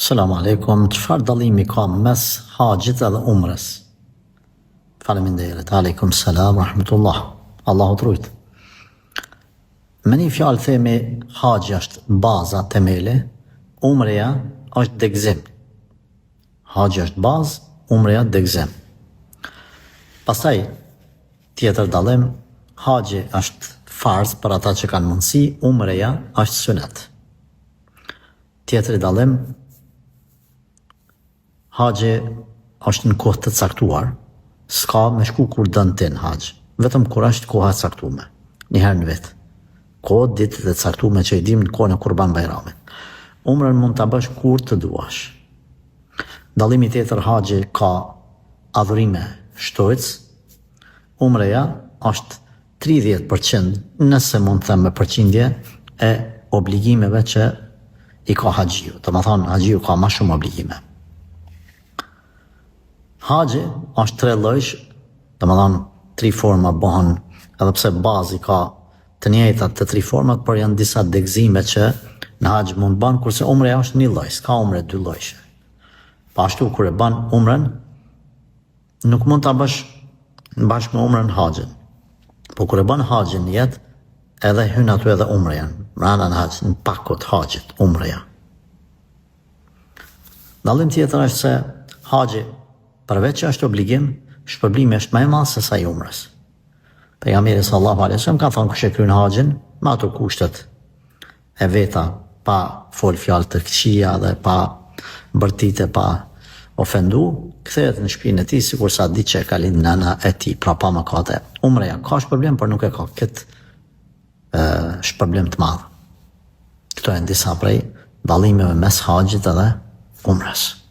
Selamu alaikum, çfarë dallimi ka mes haxhit edhe umrës? Faleminderit, aleikum selam, rahmetullah, Allahu të rujt. Me një fjalë themi haxhi është baza, temeli, umreja është degëzim. Haxhi është bazë, umreja degëzim. Pastaj, tjetër dallim, haxhi është farz për ata që kanë mundësi, umreja është sunet. Tjetëri dallim, haxhi është në kohë të caktuar, s'ka me shku kur dënë ti në haxh, vetëm kur është koha e caktuar, një herë në vit. Kohë ditët e caktuar që i dim në kohën e Kurban Bajramit. Umrën mund ta bësh kur të duash. Dallimi tjetër, haxhi ka adhurime shtojc, umreja është 30%, nëse mund të them me përqindje, e obligimeve që i ka haxhiu. Do të thonë haxhiu ka më shumë obligime. Haxhi është 3 lloj, do të thonë 3 forma bëhen, edhe pse bazi ka të njëjtat të 3 format, por janë disa degëzime që në haxh mund bën, kurse umreja është një lloj, s'ka umre 2 llojshe. Pa ashtu kur e bën umrën, nuk mund ta bësh bashkë me umrën haxhin. Po kur e bën haxhin në jetë, edhe hyn aty edhe umreja, rana në haxh, në pakut haxhit, umreja. Dallim tjetër është se haxhi, përveç që është obligim, shpërblimi është më i madh se sa i umrës. Pejgamberi sallallahu alaihi wasallam ka thënë kush e kryen haxhin me ato kushtet e veta, pa fol fjalë të këqija dhe pa bërtite, pa ofendu, kthehet në shtëpinë e tij sikur sa ditë që e ka lindë nëna e tij, pra pa mëkate. Umreja ka shpërblim, por nuk e ka këtë shpërblim të madh. Këto janë disa prej dallimeve mes haxhit edhe umrës.